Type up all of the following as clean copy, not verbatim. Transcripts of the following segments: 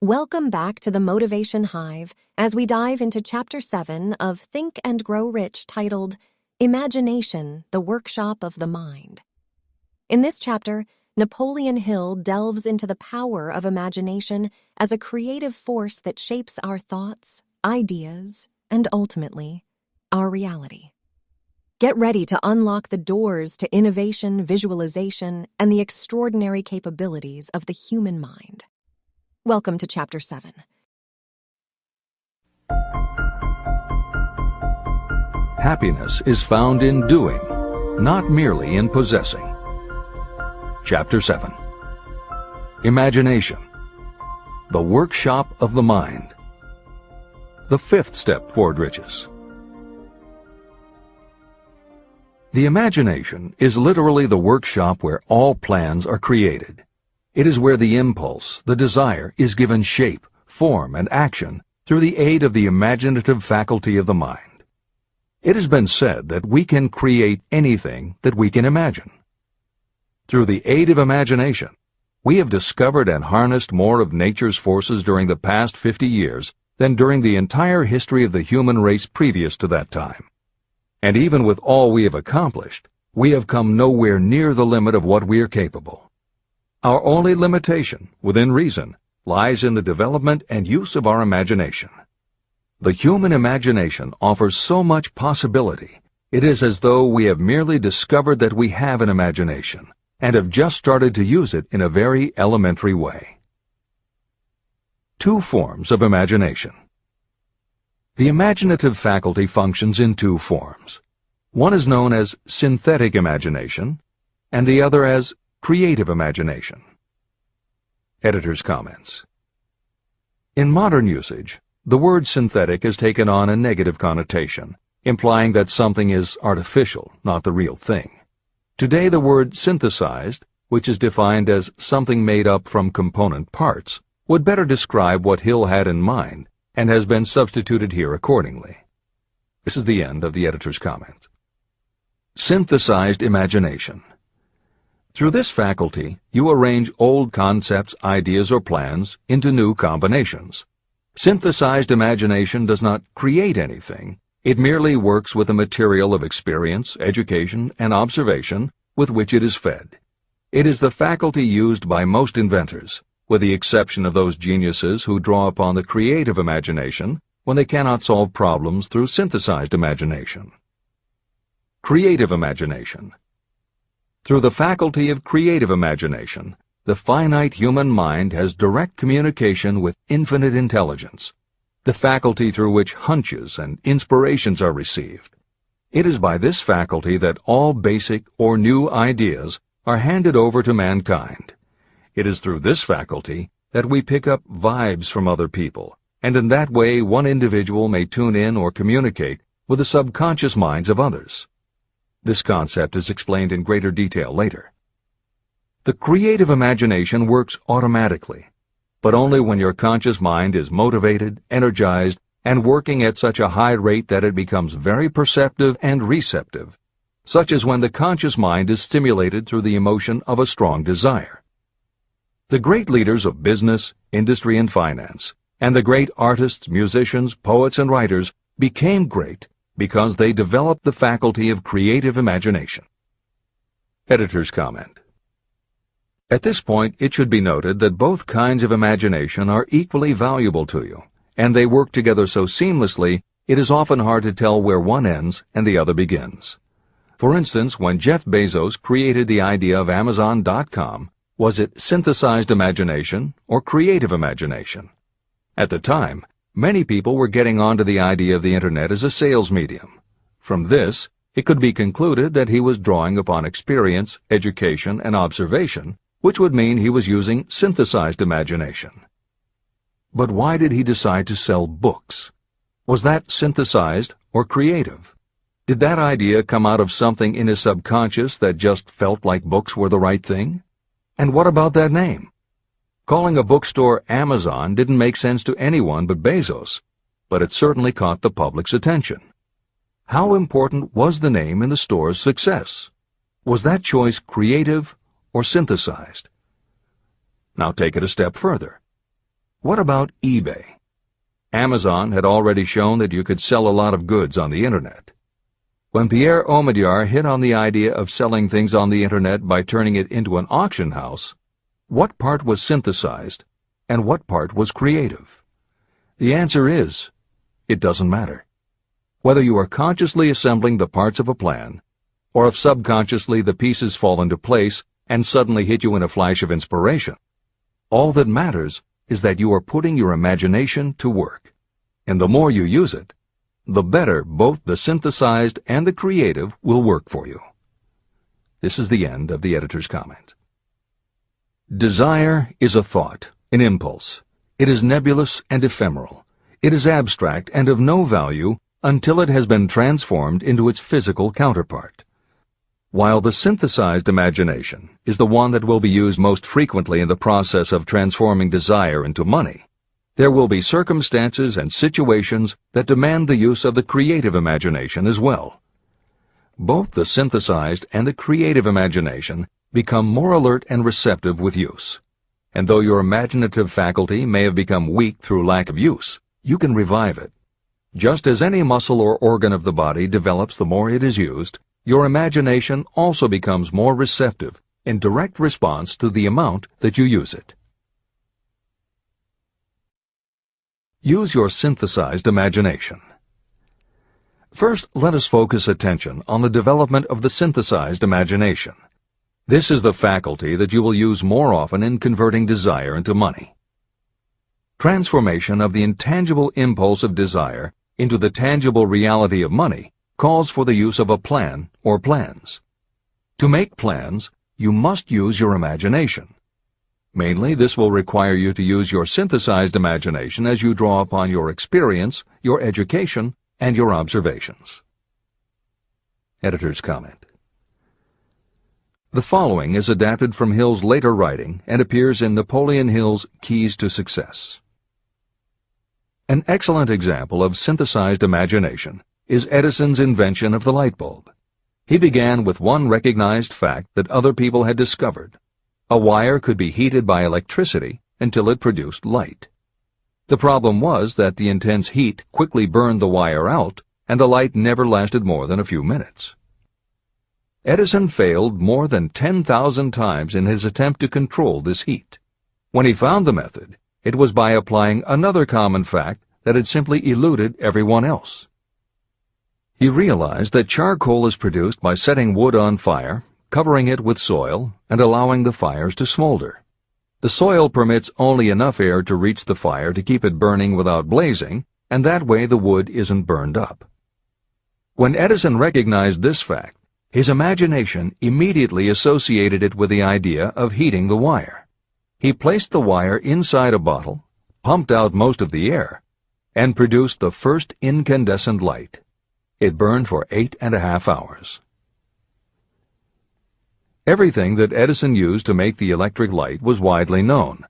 Welcome back to the Motivation Hive as we dive into Chapter 7 of Think and Grow Rich, titled Imagination, the Workshop of the Mind. In this chapter, Napoleon Hill delves into the power of imagination as a creative force that shapes our thoughts, ideas, and ultimately, our reality. Get ready to unlock the doors to innovation, visualization, and the extraordinary capabilities of the human mind. Welcome to Chapter 7. Happiness is found in doing, not merely in possessing. Chapter 7. Imagination, the workshop of the mind. The fifth step toward riches. The imagination is literally the workshop where all plans are created. It is where the impulse, the desire, is given shape, form, and action through the aid of the imaginative faculty of the mind. It has been said that we can create anything that we can imagine. Through the aid of imagination, we have discovered and harnessed more of nature's forces during the past 50 years than during the entire history of the human race previous to that time. And even with all we have accomplished, we have come nowhere near the limit of what we are capable. Our only limitation, within reason, lies in the development and use of our imagination. The human imagination offers so much possibility. It is as though we have merely discovered that we have an imagination and have just started to use it in a very elementary way. Two forms of imagination. The imaginative faculty functions in two forms. One is known as synthetic imagination, and the other as creative imagination. Editor's comments. In modern usage, the word synthetic has taken on a negative connotation, implying that something is artificial, not the real thing. Today, the word synthesized, which is defined as something made up from component parts, would better describe what Hill had in mind and has been substituted here accordingly. This is the end of the editor's comment. Synthesized imagination. Through this faculty, you arrange old concepts, ideas, or plans into new combinations. Synthesized imagination does not create anything. It merely works with the material of experience, education, and observation with which it is fed. It is the faculty used by most inventors, with the exception of those geniuses who draw upon the creative imagination when they cannot solve problems through synthesized imagination. Creative imagination. Through the faculty of creative imagination, the finite human mind has direct communication with infinite intelligence, the faculty through which hunches and inspirations are received. It is by this faculty that all basic or new ideas are handed over to mankind. It is through this faculty that we pick up vibes from other people, and in that way one individual may tune in or communicate with the subconscious minds of others. This concept is explained in greater detail later. The creative imagination works automatically, but only when your conscious mind is motivated, energized, and working at such a high rate that it becomes very perceptive and receptive, such as when the conscious mind is stimulated through the emotion of a strong desire. The great leaders of business, industry, and finance, and the great artists, musicians, poets, and writers became great because they developed the faculty of creative imagination. Editor's comment. At this point, it should be noted that both kinds of imagination are equally valuable to you, and they work together so seamlessly it is often hard to tell where one ends and the other begins. For instance, when Jeff Bezos created the idea of Amazon.com, was it synthesized imagination or creative imagination? At the time, many people were getting onto the idea of the Internet as a sales medium. From this, it could be concluded that he was drawing upon experience, education, and observation, which would mean he was using synthesized imagination. But why did he decide to sell books? Was that synthesized or creative? Did that idea come out of something in his subconscious that just felt like books were the right thing? And what about that name? Calling a bookstore Amazon didn't make sense to anyone but Bezos, but it certainly caught the public's attention. How important was the name in the store's success? Was that choice creative or synthesized? Now take it a step further. What about eBay? Amazon had already shown that you could sell a lot of goods on the Internet. When Pierre Omidyar hit on the idea of selling things on the Internet by turning it into an auction house, what part was synthesized and what part was creative? The answer is, it doesn't matter. Whether you are consciously assembling the parts of a plan, or if subconsciously the pieces fall into place and suddenly hit you in a flash of inspiration, all that matters is that you are putting your imagination to work. And the more you use it, the better both the synthesized and the creative will work for you. This is the end of the editor's comment. Desire is a thought, an impulse. It is nebulous and ephemeral. It is abstract and of no value until it has been transformed into its physical counterpart. While the synthesized imagination is the one that will be used most frequently in the process of transforming desire into money, there will be circumstances and situations that demand the use of the creative imagination as well. Both the synthesized and the creative imagination become more alert and receptive with use. And though your imaginative faculty may have become weak through lack of use, you can revive it. Just as any muscle or organ of the body develops the more it is used, your imagination also becomes more receptive in direct response to the amount that you use it. Use your synthesized imagination. First, let us focus attention on the development of the synthesized imagination. This is the faculty that you will use more often in converting desire into money. Transformation of the intangible impulse of desire into the tangible reality of money calls for the use of a plan or plans. To make plans, you must use your imagination. Mainly, this will require you to use your synthesized imagination as you draw upon your experience, your education, and your observations. Editor's comment. The following is adapted from Hill's later writing and appears in Napoleon Hill's Keys to Success. An excellent example of synthesized imagination is Edison's invention of the light bulb. He began with one recognized fact that other people had discovered. A wire could be heated by electricity until it produced light. The problem was that the intense heat quickly burned the wire out, and the light never lasted more than a few minutes. Edison failed more than 10,000 times in his attempt to control this heat. When he found the method, it was by applying another common fact that had simply eluded everyone else. He realized that charcoal is produced by setting wood on fire, covering it with soil, and allowing the fires to smolder. The soil permits only enough air to reach the fire to keep it burning without blazing, and that way the wood isn't burned up. When Edison recognized this fact, his imagination immediately associated it with the idea of heating the wire. He placed the wire inside a bottle, pumped out most of the air, and produced the first incandescent light. It burned for 8.5 hours. Everything that Edison used to make the electric light was widely known,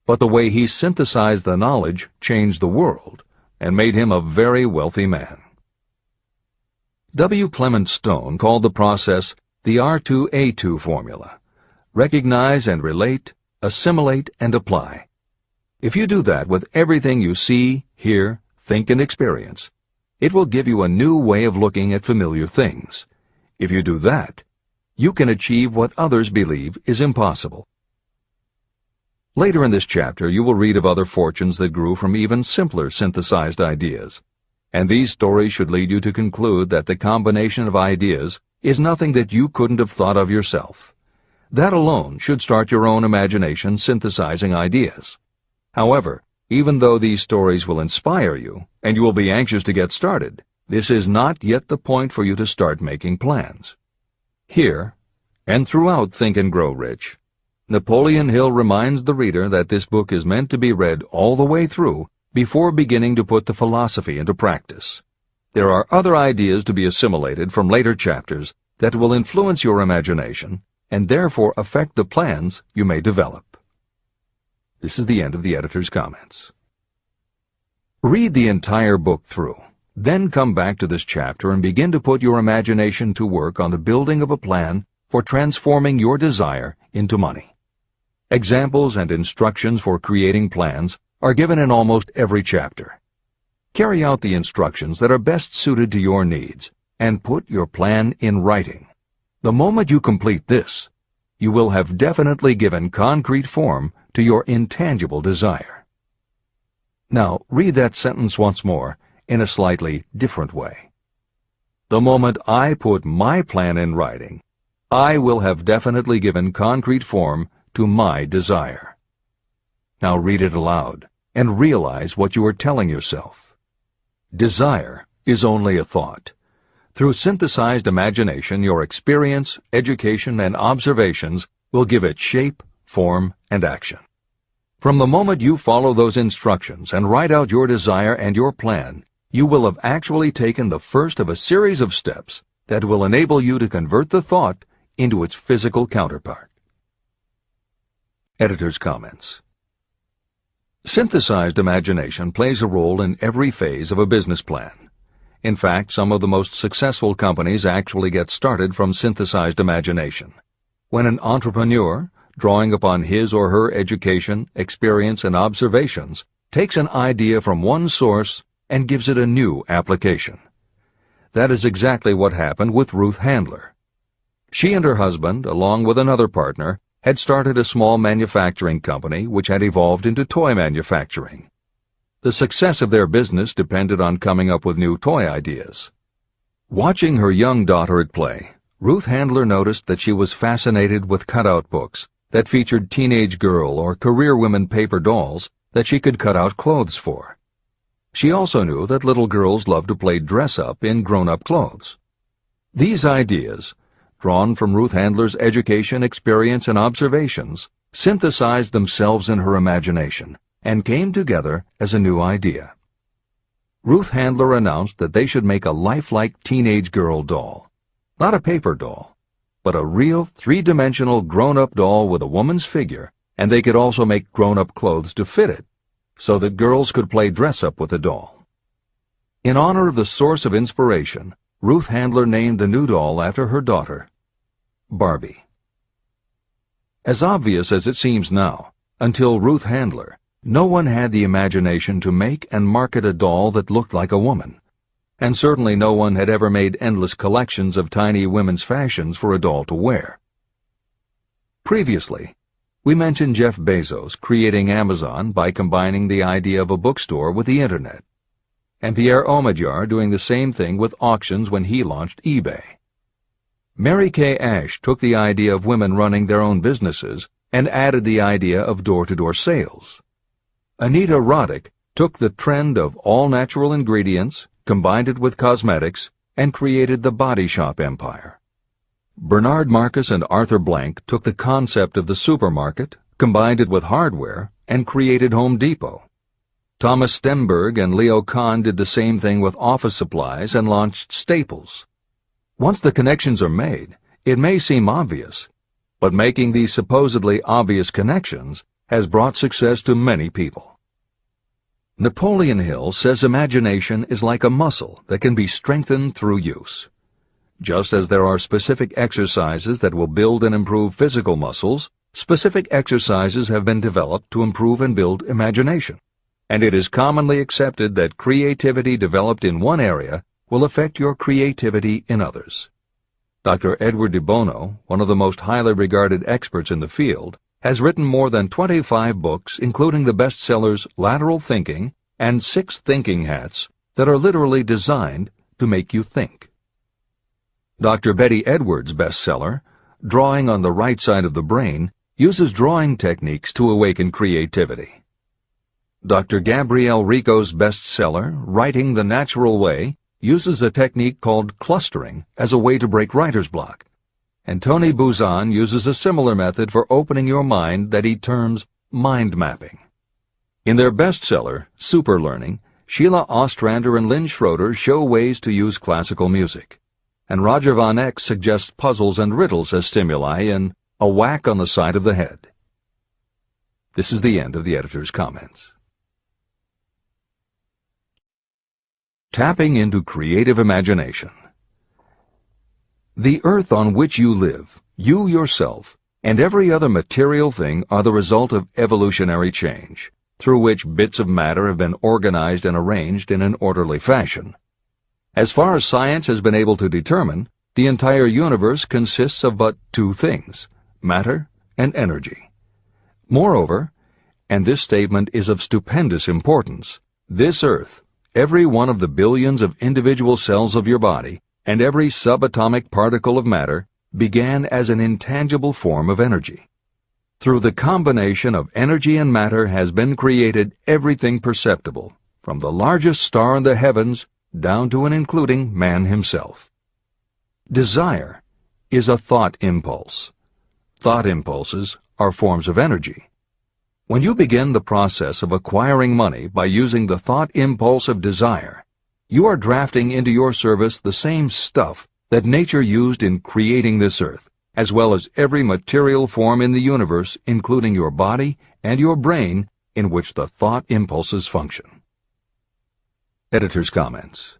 but the way he synthesized the knowledge changed the world and made him a very wealthy man. W. Clement Stone called the process the R2A2 formula: recognize and relate, assimilate and apply. If you do that with everything you see, hear, think, and experience, it will give you a new way of looking at familiar things. If you do that, you can achieve what others believe is impossible. Later in this chapter, you will read of other fortunes that grew from even simpler synthesized ideas, and these stories should lead you to conclude that the combination of ideas is nothing that you couldn't have thought of yourself. That alone should start your own imagination synthesizing ideas. However, even though these stories will inspire you, and you will be anxious to get started, this is not yet the point for you to start making plans. Here, and throughout Think and Grow Rich, Napoleon Hill reminds the reader that this book is meant to be read all the way through before beginning to put the philosophy into practice. There are other ideas to be assimilated from later chapters that will influence your imagination and therefore affect the plans you may develop. This is the end of the editor's comments. Read the entire book through, then come back to this chapter and begin to put your imagination to work on the building of a plan for transforming your desire into money. Examples and instructions for creating plans are given in almost every chapter. Carry out the instructions that are best suited to your needs and put your plan in writing. The moment you complete this, you will have definitely given concrete form to your intangible desire. Now, read that sentence once more in a slightly different way. The moment I put my plan in writing, I will have definitely given concrete form to my desire. Now read it aloud and realize what you are telling yourself. Desire is only a thought. Through synthesized imagination, your experience, education, and observations will give it shape, form, and action. From the moment you follow those instructions and write out your desire and your plan, you will have actually taken the first of a series of steps that will enable you to convert the thought into its physical counterpart. Editor's comments. Synthesized imagination plays a role in every phase of a business plan. In fact, some of the most successful companies actually get started from synthesized imagination. When an entrepreneur, drawing upon his or her education, experience, and observations, takes an idea from one source and gives it a new application. That is exactly what happened with Ruth Handler. She and her husband, along with another partner, had started a small manufacturing company which had evolved into toy manufacturing. The success of their business depended on coming up with new toy ideas. Watching her young daughter at play, Ruth Handler noticed that she was fascinated with cutout books that featured teenage girl or career women paper dolls that she could cut out clothes for. She also knew that little girls loved to play dress-up in grown-up clothes. These ideas, drawn from Ruth Handler's education, experience, and observations, synthesized themselves in her imagination and came together as a new idea. Ruth Handler announced that they should make a lifelike teenage girl doll. Not a paper doll, but a real three-dimensional grown-up doll with a woman's figure, and they could also make grown-up clothes to fit it, so that girls could play dress-up with the doll. In honor of the source of inspiration, Ruth Handler named the new doll after her daughter, Barbie. As obvious as it seems now, until Ruth Handler, no one had the imagination to make and market a doll that looked like a woman, and certainly no one had ever made endless collections of tiny women's fashions for a doll to wear. Previously, we mentioned Jeff Bezos creating Amazon by combining the idea of a bookstore with the Internet, and Pierre Omidyar doing the same thing with auctions when he launched eBay. Mary Kay Ash took the idea of women running their own businesses and added the idea of door-to-door sales. Anita Roddick took the trend of all-natural ingredients, combined it with cosmetics, and created the body shop empire. Bernard Marcus and Arthur Blank took the concept of the supermarket, combined it with hardware, and created Home Depot. Thomas Stemberg and Leo Kahn did the same thing with office supplies and launched Staples. Once the connections are made, it may seem obvious, but making these supposedly obvious connections has brought success to many people. Napoleon Hill says imagination is like a muscle that can be strengthened through use. Just as there are specific exercises that will build and improve physical muscles, specific exercises have been developed to improve and build imagination. And it is commonly accepted that creativity developed in one area will affect your creativity in others. Dr. Edward de Bono, one of the most highly regarded experts in the field, has written more than 25 books, including the bestsellers Lateral Thinking and 6 Thinking Hats, that are literally designed to make you think. Dr. Betty Edwards' bestseller, Drawing on the Right Side of the Brain, uses drawing techniques to awaken creativity. Dr. Gabrielle Rico's bestseller, Writing the Natural Way, uses a technique called clustering as a way to break writer's block. And Tony Buzan uses a similar method for opening your mind that he terms mind mapping. In their bestseller, Super Learning, Sheila Ostrander and Lynn Schroeder show ways to use classical music, and Roger Von Eck suggests puzzles and riddles as stimuli in A Whack on the Side of the Head. This is the end of the editor's comments. Tapping into creative imagination. The earth on which you live, you yourself, and every other material thing are the result of evolutionary change. through which bits of matter have been organized and arranged in an orderly fashion. As far as science has been able to determine, the entire universe consists of but two things, matter and energy. Moreover, and this statement is of stupendous importance, this earth, every one of the billions of individual cells of your body, and every subatomic particle of matter began as an intangible form of energy. Through the combination of energy and matter has been created everything perceptible, from the largest star in the heavens down to and including man himself. Desire is a thought impulse. Thought impulses are forms of energy. When you begin the process of acquiring money by using the thought impulse of desire, you are drafting into your service the same stuff that nature used in creating this earth, as well as every material form in the universe, including your body and your brain, in which the thought impulses function. Editor's comments.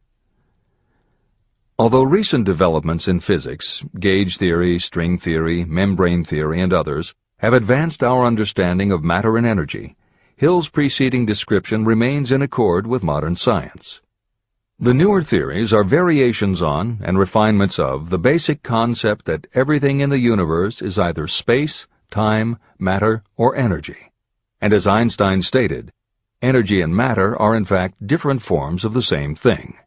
Although recent developments in physics, gauge theory, string theory, membrane theory, and others, have advanced our understanding of matter and energy, Hill's preceding description remains in accord with modern science. The newer theories are variations on and refinements of the basic concept that everything in the universe is either space, time, matter, or energy. And as Einstein stated, energy and matter are in fact different forms of the same thing.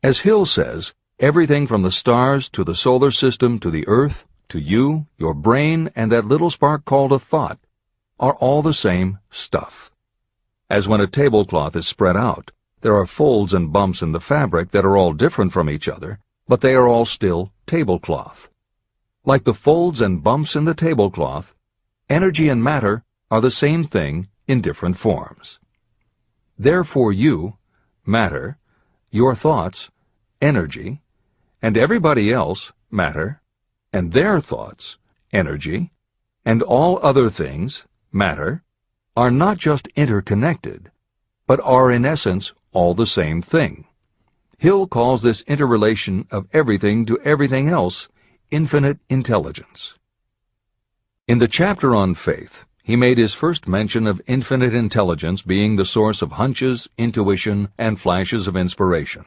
As Hill says, everything from the stars to the solar system to the earth, to you, your brain, and that little spark called a thought, are all the same stuff. As when a tablecloth is spread out, there are folds and bumps in the fabric that are all different from each other, but they are all still tablecloth. Like the folds and bumps in the tablecloth, energy and matter are the same thing in different forms. Therefore you, matter, your thoughts, energy, and everybody else, matter, and their thoughts, energy, and all other things, matter, are not just interconnected, but are in essence all the same thing. Hill calls this interrelation of everything to everything else infinite intelligence. In the chapter on faith, he made his first mention of infinite intelligence being the source of hunches, intuition, and flashes of inspiration.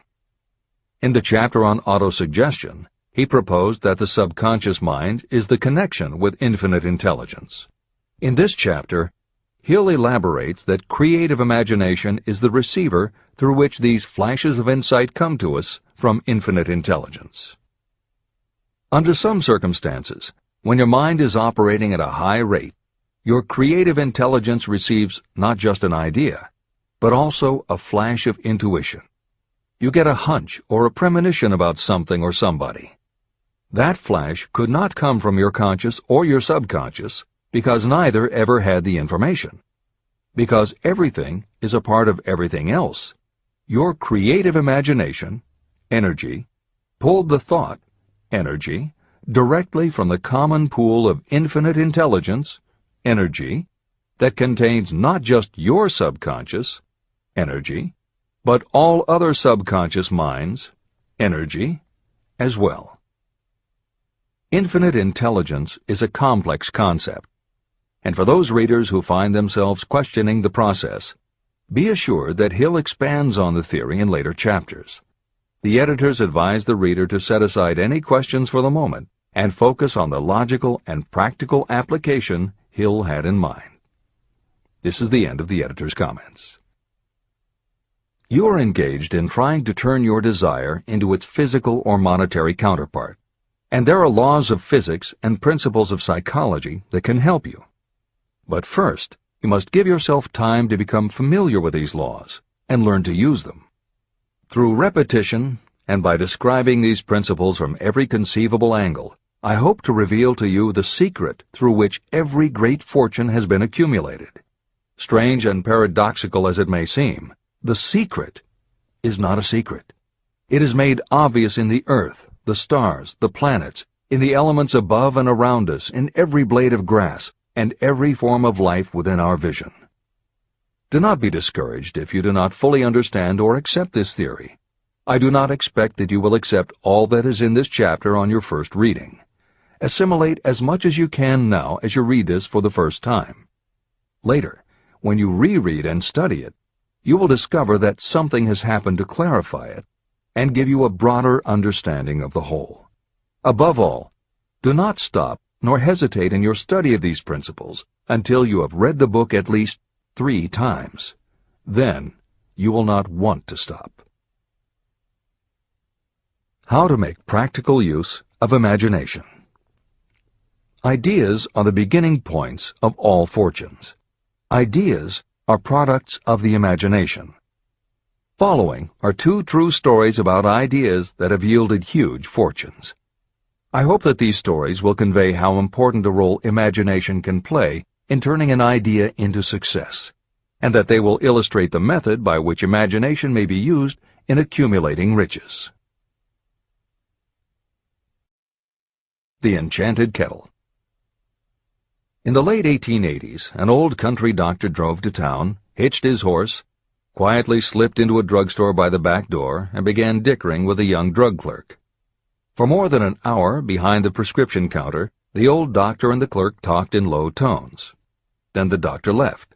In the chapter on autosuggestion, he proposed that the subconscious mind is the connection with infinite intelligence. In this chapter, Hill elaborates that creative imagination is the receiver through which these flashes of insight come to us from infinite intelligence. Under some circumstances, when your mind is operating at a high rate, your creative intelligence receives not just an idea, but also a flash of intuition. You get a hunch or a premonition about something or somebody. That flash could not come from your conscious or your subconscious, because neither ever had the information. Because everything is a part of everything else, your creative imagination, energy, pulled the thought, energy, directly from the common pool of infinite intelligence, energy, that contains not just your subconscious, energy, but all other subconscious minds, energy, as well. Infinite intelligence is a complex concept, and for those readers who find themselves questioning the process, be assured that Hill expands on the theory in later chapters. The editors advise the reader to set aside any questions for the moment and focus on the logical and practical application Hill had in mind. This is the end of the editor's comments. You are engaged in trying to turn your desire into its physical or monetary counterpart, and there are laws of physics and principles of psychology that can help you. But first, you must give yourself time to become familiar with these laws and learn to use them. Through repetition, and by describing these principles from every conceivable angle, I hope to reveal to you the secret through which every great fortune has been accumulated. Strange and paradoxical as it may seem, the secret is not a secret. It is made obvious in the earth, the stars, the planets, in the elements above and around us, in every blade of grass, and every form of life within our vision. Do not be discouraged if you do not fully understand or accept this theory. I do not expect that you will accept all that is in this chapter on your first reading. Assimilate as much as you can now as you read this for the first time. Later, when you reread and study it, you will discover that something has happened to clarify it and give you a broader understanding of the whole. Above all, do not stop nor hesitate in your study of these principles until you have read the book at least 3 times. Then you will not want to stop. How to make practical use of imagination. Ideas are the beginning points of all fortunes. Ideas are products of the imagination. Following are 2 true stories about ideas that have yielded huge fortunes. I hope that these stories will convey how important a role imagination can play in turning an idea into success, and that they will illustrate the method by which imagination may be used in accumulating riches. The Enchanted Kettle. In the late 1880s, an old country doctor drove to town, hitched his horse, quietly slipped into a drugstore by the back door, and began dickering with a young drug clerk. For more than an hour behind the prescription counter, the old doctor and the clerk talked in low tones. Then the doctor left.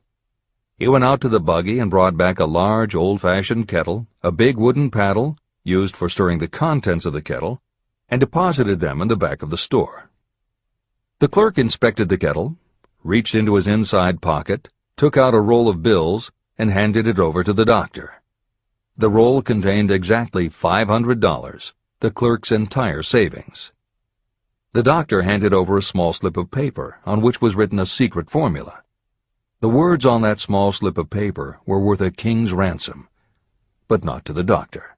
He went out to the buggy and brought back a large old-fashioned kettle, a big wooden paddle, used for stirring the contents of the kettle, and deposited them in the back of the store. The clerk inspected the kettle, reached into his inside pocket, took out a roll of bills, and handed it over to the doctor. The roll contained exactly $500, the clerk's entire savings. The doctor handed over a small slip of paper on which was written a secret formula. The words on that small slip of paper were worth a king's ransom, but not to the doctor.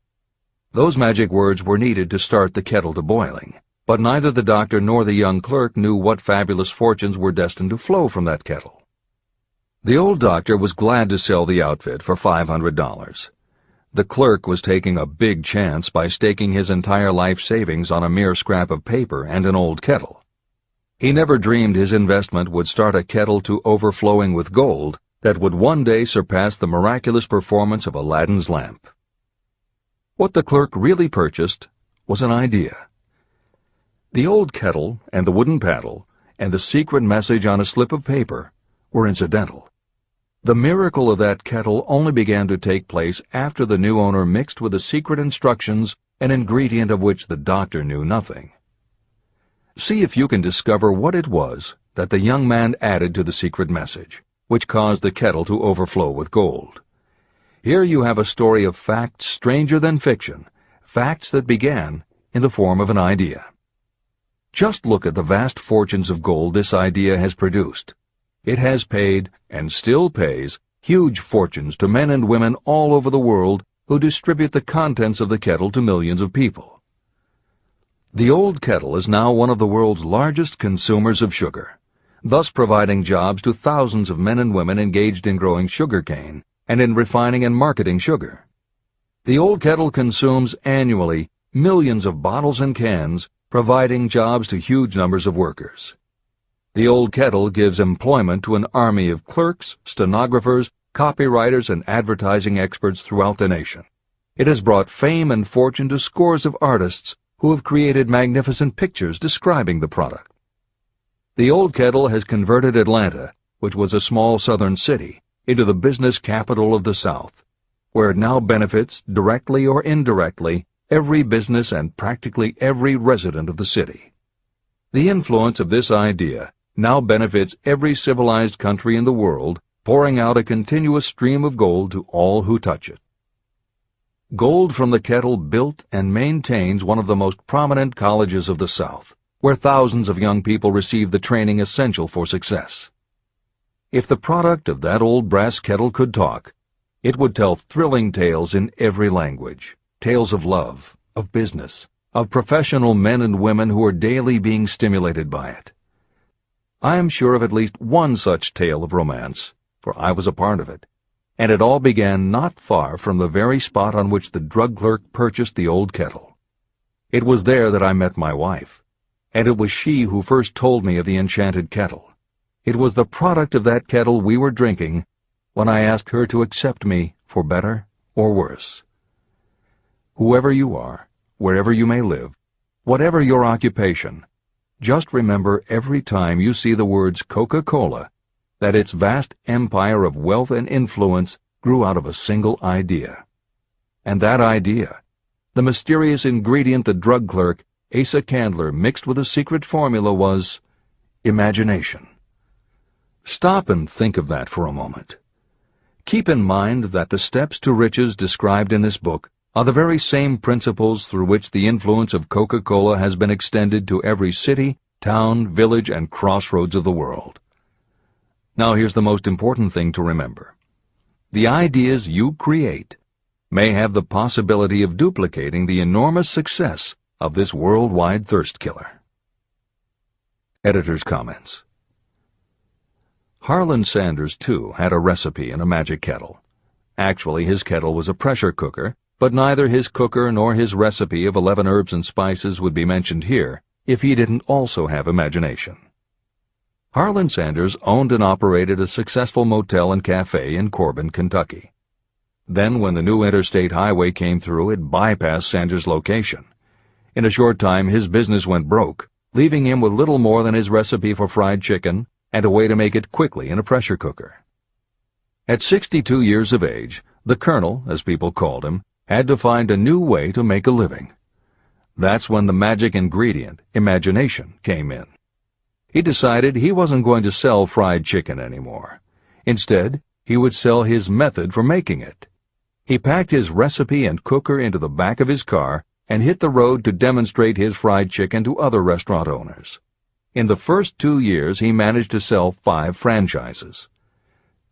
Those magic words were needed to start the kettle to boiling, but neither the doctor nor the young clerk knew what fabulous fortunes were destined to flow from that kettle. The old doctor was glad to sell the outfit for $500. The clerk was taking a big chance by staking his entire life savings on a mere scrap of paper and an old kettle. He never dreamed his investment would start a kettle to overflowing with gold that would one day surpass the miraculous performance of Aladdin's lamp. What the clerk really purchased was an idea. The old kettle and the wooden paddle and the secret message on a slip of paper were incidental. The miracle of that kettle only began to take place after the new owner mixed with the secret instructions an ingredient of which the doctor knew nothing. See if you can discover what it was that the young man added to the secret message, which caused the kettle to overflow with gold. Here you have a story of facts stranger than fiction, facts that began in the form of an idea. Just look at the vast fortunes of gold this idea has produced. It has paid, and still pays, huge fortunes to men and women all over the world who distribute the contents of the kettle to millions of people. The old kettle is now one of the world's largest consumers of sugar, thus providing jobs to thousands of men and women engaged in growing sugarcane and in refining and marketing sugar. The old kettle consumes annually millions of bottles and cans, providing jobs to huge numbers of workers. The old kettle gives employment to an army of clerks, stenographers, copywriters, and advertising experts throughout the nation. It has brought fame and fortune to scores of artists who have created magnificent pictures describing the product. The old kettle has converted Atlanta, which was a small southern city, into the business capital of the South, where it now benefits, directly or indirectly, every business and practically every resident of the city. The influence of this idea now benefits every civilized country in the world, pouring out a continuous stream of gold to all who touch it. Gold from the kettle built and maintains one of the most prominent colleges of the South, where thousands of young people receive the training essential for success. If the product of that old brass kettle could talk, it would tell thrilling tales in every language, tales of love, of business, of professional men and women who are daily being stimulated by it. I am sure of at least one such tale of romance, for I was a part of it, and it all began not far from the very spot on which the drug clerk purchased the old kettle. It was there that I met my wife, and it was she who first told me of the enchanted kettle. It was the product of that kettle we were drinking when I asked her to accept me for better or worse. Whoever you are, wherever you may live, whatever your occupation, just remember every time you see the words Coca-Cola that its vast empire of wealth and influence grew out of a single idea. And that idea, the mysterious ingredient the drug clerk, Asa Candler, mixed with a secret formula, was imagination. Stop and think of that for a moment. Keep in mind that the steps to riches described in this book are the very same principles through which the influence of Coca-Cola has been extended to every city, town, village, and crossroads of the world. Now here's the most important thing to remember. The ideas you create may have the possibility of duplicating the enormous success of this worldwide thirst killer. Editor's comments. Harlan Sanders, too, had a recipe in a magic kettle. Actually, his kettle was a pressure cooker, but neither his cooker nor his recipe of 11 herbs and spices would be mentioned here if he didn't also have imagination. Harlan Sanders owned and operated a successful motel and cafe in Corbin, Kentucky. Then, when the new interstate highway came through, it bypassed Sanders' location. In a short time, his business went broke, leaving him with little more than his recipe for fried chicken and a way to make it quickly in a pressure cooker. At 62 years of age, the Colonel, as people called him, had to find a new way to make a living. That's when the magic ingredient, imagination, came in. He decided he wasn't going to sell fried chicken anymore. Instead, he would sell his method for making it. He packed his recipe and cooker into the back of his car and hit the road to demonstrate his fried chicken to other restaurant owners. In the first 2 years, he managed to sell 5 franchises.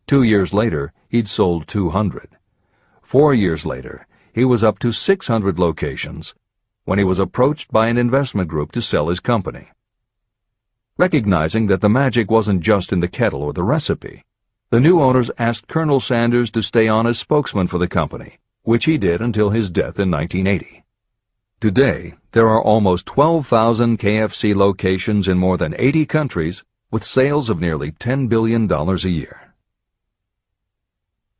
2 years later, he'd sold 200. 4 years later, he was up to 600 locations when he was approached by an investment group to sell his company. Recognizing that the magic wasn't just in the kettle or the recipe, the new owners asked Colonel Sanders to stay on as spokesman for the company, which he did until his death in 1980. Today, there are almost 12,000 KFC locations in more than 80 countries with sales of nearly $10 billion a year.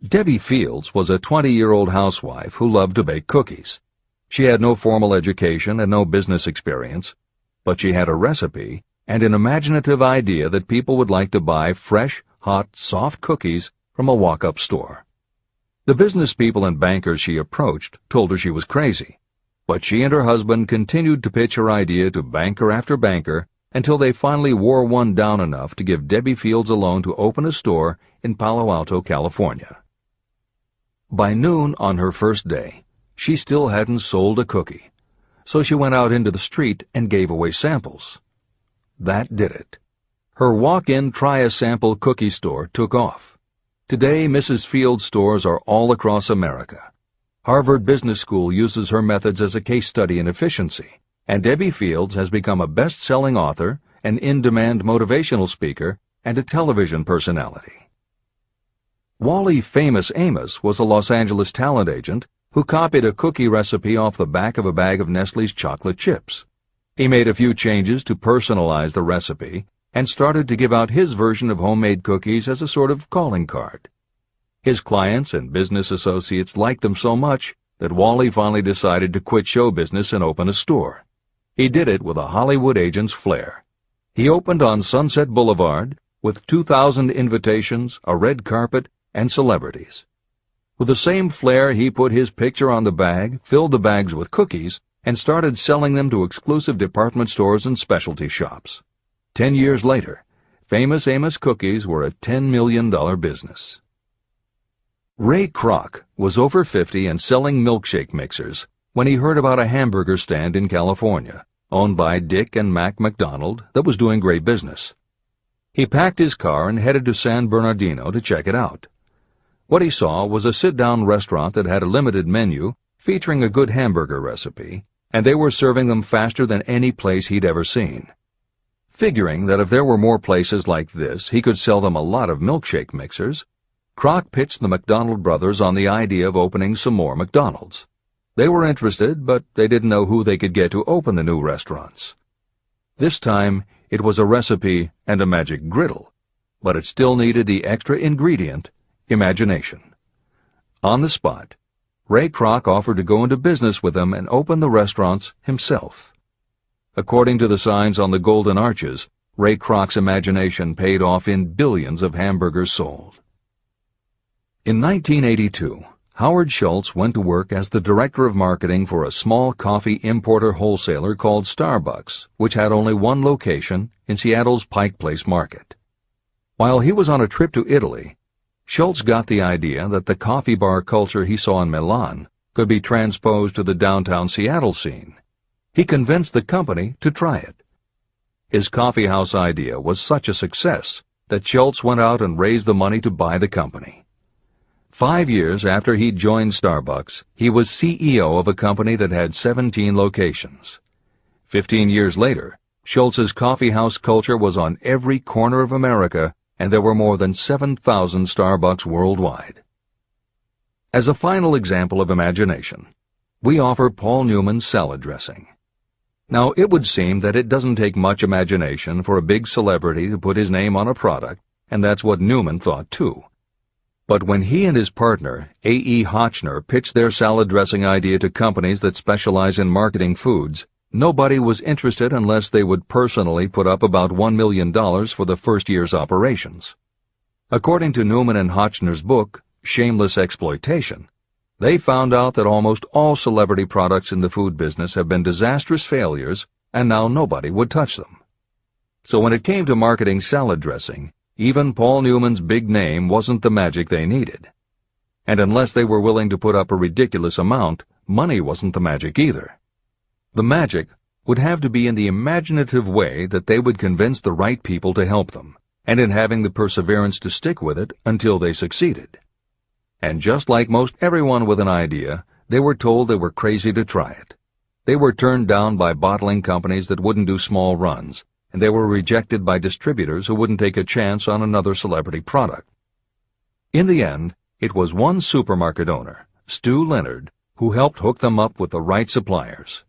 Debbie Fields was a 20-year-old housewife who loved to bake cookies. She had no formal education and no business experience, but she had a recipe and an imaginative idea that people would like to buy fresh, hot, soft cookies from a walk-up store. The business people and bankers she approached told her she was crazy, but she and her husband continued to pitch her idea to banker after banker until they finally wore one down enough to give Debbie Fields a loan to open a store in Palo Alto, California. By noon on her first day, she still hadn't sold a cookie, so she went out into the street and gave away samples. That did it. Her walk-in try-a-sample cookie store took off. Today, Mrs. Fields' stores are all across America. Harvard Business School uses her methods as a case study in efficiency, and Debbie Fields has become a best-selling author, an in-demand motivational speaker, and a television personality. Wally Famous Amos was a Los Angeles talent agent who copied a cookie recipe off the back of a bag of Nestle's chocolate chips. He made a few changes to personalize the recipe and started to give out his version of homemade cookies as a sort of calling card. His clients and business associates liked them so much that Wally finally decided to quit show business and open a store. He did it with a Hollywood agent's flair. He opened on Sunset Boulevard with 2,000 invitations, a red carpet, and celebrities. With the same flair, he put his picture on the bag, filled the bags with cookies, and started selling them to exclusive department stores and specialty shops. 10 years later, Famous Amos cookies were a $10 million business. Ray Kroc was over 50 and selling milkshake mixers when he heard about a hamburger stand in California, owned by Dick and Mac McDonald, that was doing great business. He packed his car and headed to San Bernardino to check it out. What he saw was a sit-down restaurant that had a limited menu featuring a good hamburger recipe, and they were serving them faster than any place he'd ever seen. Figuring that if there were more places like this, he could sell them a lot of milkshake mixers, Kroc pitched the McDonald brothers on the idea of opening some more McDonald's. They were interested, but they didn't know who they could get to open the new restaurants. This time, it was a recipe and a magic griddle, but it still needed the extra ingredient, imagination. On the spot, Ray Kroc offered to go into business with them and open the restaurants himself. According to the signs on the golden arches, Ray Kroc's imagination paid off in billions of hamburgers sold. In 1982, Howard Schultz went to work as the director of marketing for a small coffee importer wholesaler called Starbucks, which had only one location in Seattle's Pike Place market. While he was on a trip to Italy, Schultz got the idea that the coffee bar culture he saw in Milan could be transposed to the downtown Seattle scene. He convinced the company to try it. His coffeehouse idea was such a success that Schultz went out and raised the money to buy the company. 5 years after he joined Starbucks, he was CEO of a company that had 17 locations. 15 years later, Schultz's coffeehouse culture was on every corner of America, and there were more than 7,000 Starbucks worldwide. As a final example of imagination, we offer Paul Newman's salad dressing. Now, it would seem that it doesn't take much imagination for a big celebrity to put his name on a product, and that's what Newman thought too. But when he and his partner, A.E. Hotchner, pitched their salad dressing idea to companies that specialize in marketing foods, nobody was interested unless they would personally put up about $1 million for the first year's operations. According to Newman and Hotchner's book, Shameless Exploitation, they found out that almost all celebrity products in the food business have been disastrous failures, and now nobody would touch them. So when it came to marketing salad dressing, even Paul Newman's big name wasn't the magic they needed. And unless they were willing to put up a ridiculous amount, money wasn't the magic either. The magic would have to be in the imaginative way that they would convince the right people to help them, and in having the perseverance to stick with it until they succeeded. And just like most everyone with an idea, they were told they were crazy to try it. They were turned down by bottling companies that wouldn't do small runs, and they were rejected by distributors who wouldn't take a chance on another celebrity product. In the end, it was one supermarket owner, Stu Leonard, who helped hook them up with the right suppliers.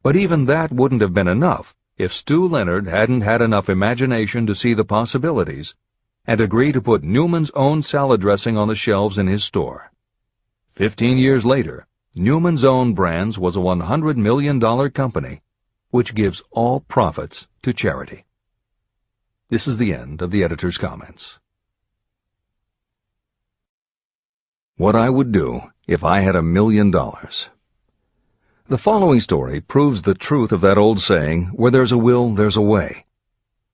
But even that wouldn't have been enough if Stu Leonard hadn't had enough imagination to see the possibilities and agree to put Newman's own salad dressing on the shelves in his store. 15 years later, Newman's Own Brands was a $100 million company, which gives all profits to charity. This is the end of the editor's comments. What I would do if I had $1 million. The following story proves the truth of that old saying, where there's a will, there's a way.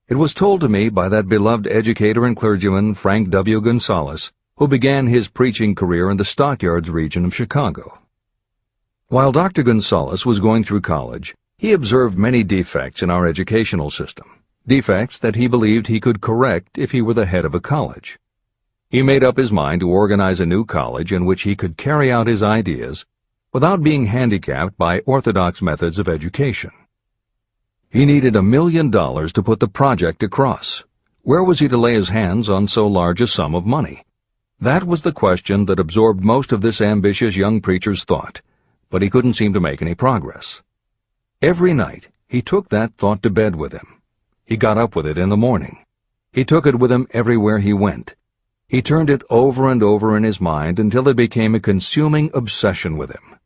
It was told to me by that beloved educator and clergyman Frank W. Gonzalez, who began his preaching career in the Stockyards region of Chicago. While Dr. Gonzalez was going through college, he observed many defects in our educational system, defects that he believed he could correct if he were the head of a college. He made up his mind to organize a new college in which he could carry out his ideas without being handicapped by orthodox methods of education. He needed $1 million to put the project across. Where was he to lay his hands on so large a sum of money? That was the question that absorbed most of this ambitious young preacher's thought, but he couldn't seem to make any progress. Every night, he took that thought to bed with him. He got up with it in the morning. He took it with him everywhere he went. He turned it over and over in his mind until it became a consuming obsession with him.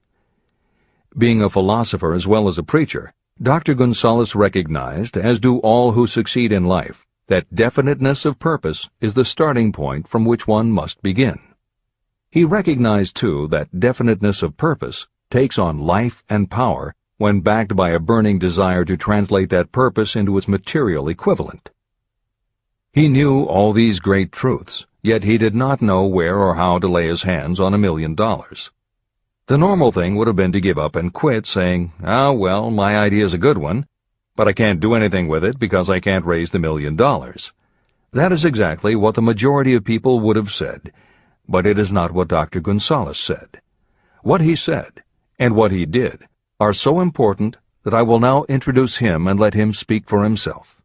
Being a philosopher as well as a preacher, Dr. Gonzalez recognized, as do all who succeed in life, that definiteness of purpose is the starting point from which one must begin. He recognized, too, that definiteness of purpose takes on life and power when backed by a burning desire to translate that purpose into its material equivalent. He knew all these great truths, yet he did not know where or how to lay his hands on $1 million. The normal thing would have been to give up and quit, saying, well, my idea's a good one, but I can't do anything with it because I can't raise the $1 million. That is exactly what the majority of people would have said, but it is not what Dr. Gonzalez said. What he said, and what he did, are so important that I will now introduce him and let him speak for himself.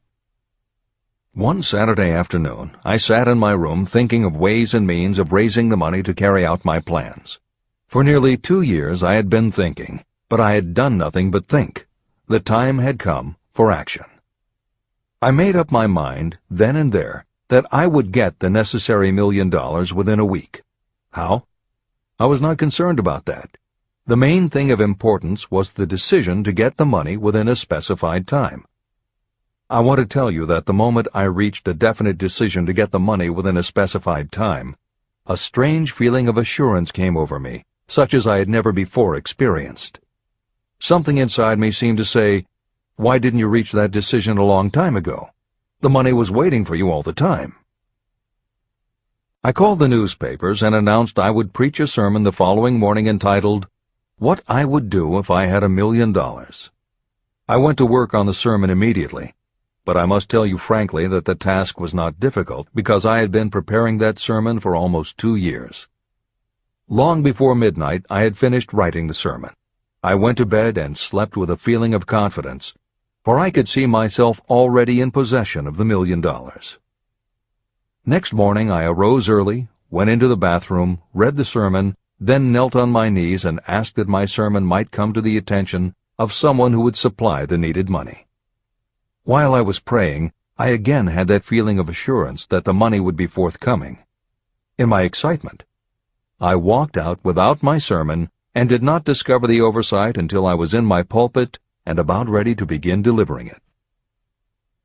One Saturday afternoon, I sat in my room thinking of ways and means of raising the money to carry out my plans. For nearly 2 years I had been thinking, but I had done nothing but think. The time had come for action. I made up my mind, then and there, that I would get the necessary $1 million within a week. How? I was not concerned about that. The main thing of importance was the decision to get the money within a specified time. I want to tell you that the moment I reached a definite decision to get the money within a specified time, a strange feeling of assurance came over me, such as I had never before experienced. Something inside me seemed to say, "Why didn't you reach that decision a long time ago? The money was waiting for you all the time." I called the newspapers and announced I would preach a sermon the following morning entitled, "What I Would Do If I Had $1 Million." I went to work on the sermon immediately, but I must tell you frankly that the task was not difficult because I had been preparing that sermon for almost 2 years. Long before midnight, I had finished writing the sermon. I went to bed and slept with a feeling of confidence, for I could see myself already in possession of the $1 million. Next morning I arose early, went into the bathroom, read the sermon, then knelt on my knees and asked that my sermon might come to the attention of someone who would supply the needed money. While I was praying, I again had that feeling of assurance that the money would be forthcoming. In my excitement, I walked out without my sermon and did not discover the oversight until I was in my pulpit and about ready to begin delivering it.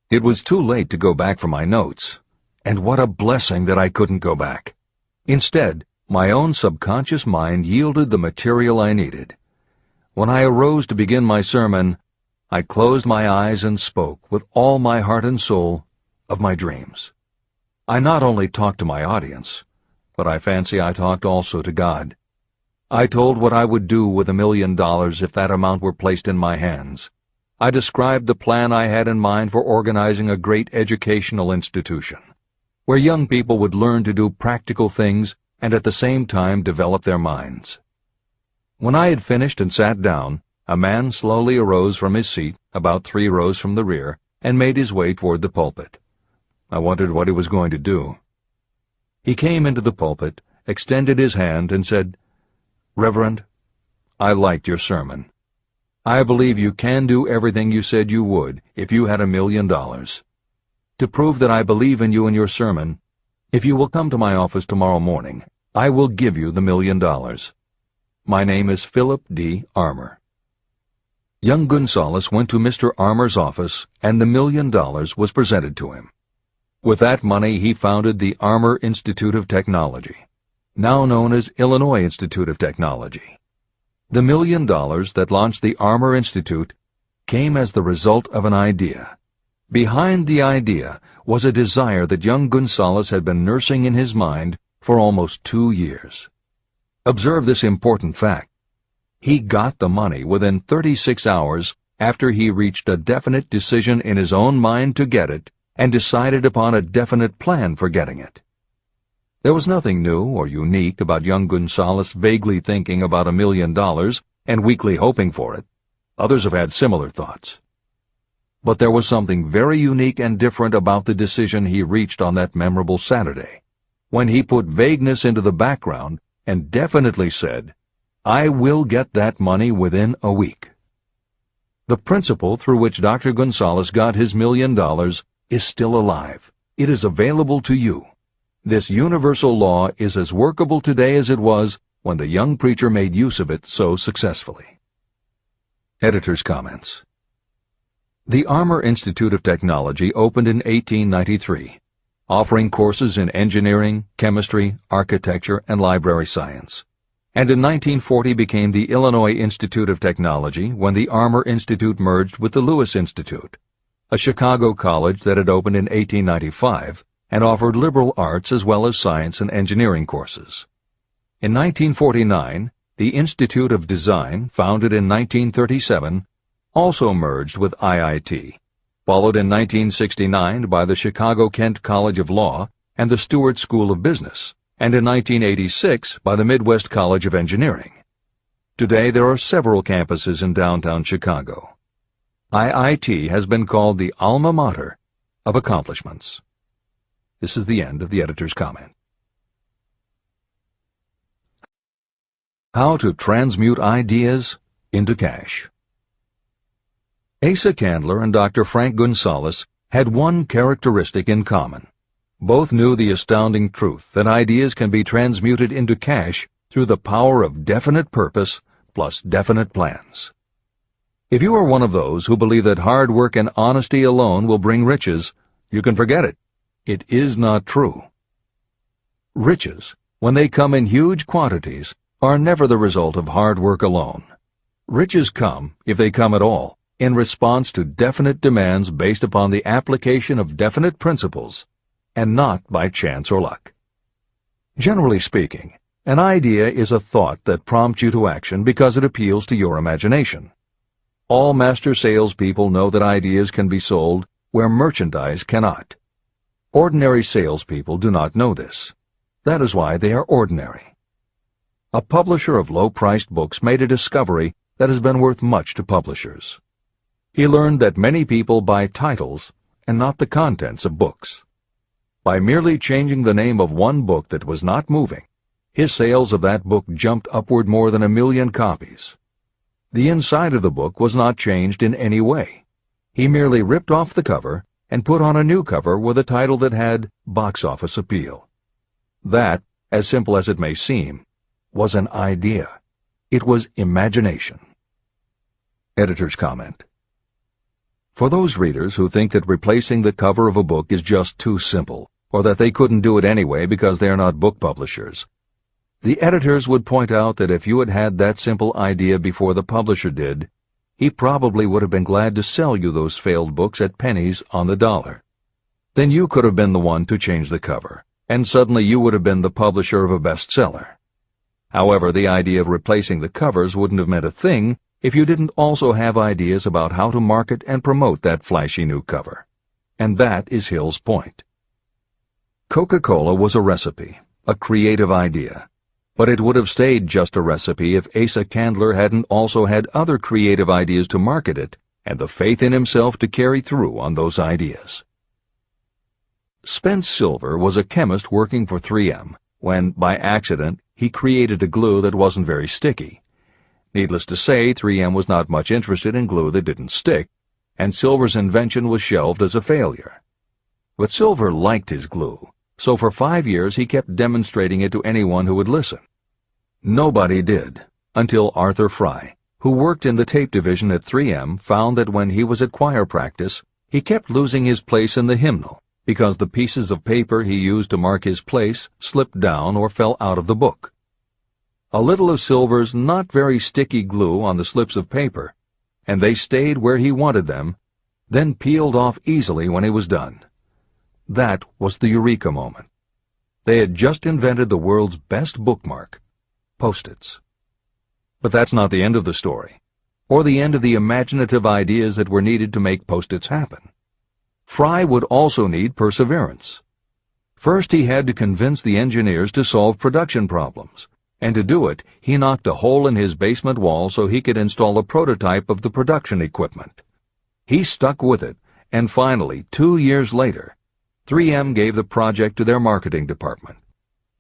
It was too late to go back for my notes, and what a blessing that I couldn't go back. Instead, my own subconscious mind yielded the material I needed. When I arose to begin my sermon, I closed my eyes and spoke with all my heart and soul of my dreams. I not only talked to my audience, but I fancy I talked also to God. I told what I would do with $1 million if that amount were placed in my hands. I described the plan I had in mind for organizing a great educational institution, where young people would learn to do practical things and at the same time develop their minds. When I had finished and sat down, a man slowly arose from his seat, about 3 rows from the rear, and made his way toward the pulpit. I wondered what he was going to do. He came into the pulpit, extended his hand, and said, "Reverend, I liked your sermon. I believe you can do everything you said you would if you had $1 million. To prove that I believe in you and your sermon, if you will come to my office tomorrow morning, I will give you the $1 million. My name is Philip D. Armour." Young Gonzales went to Mr. Armour's office, and the $1 million was presented to him. With that money, he founded the Armour Institute of Technology, now known as Illinois Institute of Technology. The $1 million that launched the Armour Institute came as the result of an idea. Behind the idea was a desire that young Gonzales had been nursing in his mind for almost 2 years. Observe this important fact. He got the money within 36 hours after he reached a definite decision in his own mind to get it and decided upon a definite plan for getting it. There was nothing new or unique about young Gonzales vaguely thinking about $1 million and weakly hoping for it. Others have had similar thoughts. But there was something very unique and different about the decision he reached on that memorable Saturday, when he put vagueness into the background and definitely said, "I will get that money within a week." The principle through which Dr. Gonzales got his $1 million is still alive. It is available to you. This universal law is as workable today as it was when the young preacher made use of it so successfully. Editor's comments. The Armour Institute of Technology opened in 1893, offering courses in engineering, chemistry, architecture, and library science, and in 1940 became the Illinois Institute of Technology when the Armour Institute merged with the Lewis Institute, a Chicago college that had opened in 1895 and offered liberal arts as well as science and engineering courses. In 1949, the Institute of Design, founded in 1937, also merged with IIT, followed in 1969 by the Chicago-Kent College of Law and the Stewart School of Business, and in 1986 by the Midwest College of Engineering. Today there are several campuses in downtown Chicago. IIT has been called the alma mater of accomplishments. This is the end of the editor's comment. How to transmute ideas into cash. Asa Candler and Dr. Frank Gonzales had one characteristic in common. Both knew the astounding truth that ideas can be transmuted into cash through the power of definite purpose plus definite plans. If you are one of those who believe that hard work and honesty alone will bring riches, you can forget it. It is not true. Riches, when they come in huge quantities, are never the result of hard work alone. Riches come, if they come at all, in response to definite demands based upon the application of definite principles, and not by chance or luck. Generally speaking, an idea is a thought that prompts you to action because it appeals to your imagination. All master salespeople know that ideas can be sold where merchandise cannot. Ordinary salespeople do not know this. That is why they are ordinary. A publisher of low-priced books made a discovery that has been worth much to publishers. He learned that many people buy titles and not the contents of books. By merely changing the name of one book that was not moving, his sales of that book jumped upward more than 1 million copies. The inside of the book was not changed in any way. He merely ripped off the cover and put on a new cover with a title that had box office appeal. That, as simple as it may seem, was an idea. It was imagination. Editor's comment. For those readers who think that replacing the cover of a book is just too simple, or that they couldn't do it anyway because they are not book publishers, the editors would point out that if you had had that simple idea before the publisher did, he probably would have been glad to sell you those failed books at pennies on the dollar. Then you could have been the one to change the cover, and suddenly you would have been the publisher of a bestseller. However, the idea of replacing the covers wouldn't have meant a thing if you didn't also have ideas about how to market and promote that flashy new cover. And that is Hill's point. Coca-Cola was a recipe, a creative idea. But it would have stayed just a recipe if Asa Candler hadn't also had other creative ideas to market it and the faith in himself to carry through on those ideas. Spence Silver was a chemist working for 3M when, by accident, he created a glue that wasn't very sticky. Needless to say, 3M was not much interested in glue that didn't stick, and Silver's invention was shelved as a failure. But Silver liked his glue, so for 5 years he kept demonstrating it to anyone who would listen. Nobody did, until Arthur Fry, who worked in the tape division at 3M, found that when he was at choir practice, he kept losing his place in the hymnal because the pieces of paper he used to mark his place slipped down or fell out of the book. A little of Silver's not very sticky glue on the slips of paper, and they stayed where he wanted them, then peeled off easily when he was done. That was the eureka moment. They had just invented the world's best bookmark, Post-its. But that's not the end of the story, or the end of the imaginative ideas that were needed to make Post-its happen. Fry would also need perseverance. First, he had to convince the engineers to solve production problems, and to do it, he knocked a hole in his basement wall so he could install a prototype of the production equipment. He stuck with it, and finally, 2 years later, 3M gave the project to their marketing department.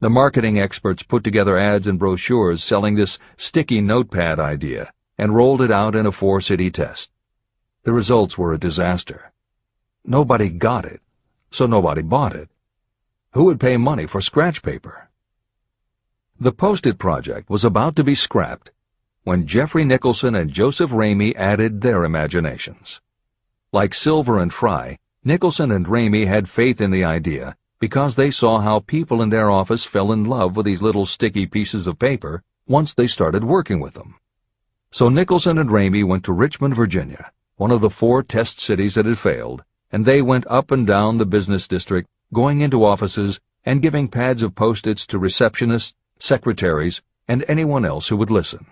The marketing experts put together ads and brochures selling this sticky notepad idea and rolled it out in a 4-city test. The results were a disaster. Nobody got it, so nobody bought it. Who would pay money for scratch paper? The Post-it project was about to be scrapped when Jeffrey Nicholson and Joseph Ramey added their imaginations. Like Silver and Fry, Nicholson and Ramey had faith in the idea because they saw how people in their office fell in love with these little sticky pieces of paper once they started working with them. So Nicholson and Ramey went to Richmond, Virginia, one of the 4 test cities that had failed, and they went up and down the business district, going into offices and giving pads of Post-its to receptionists, secretaries, and anyone else who would listen.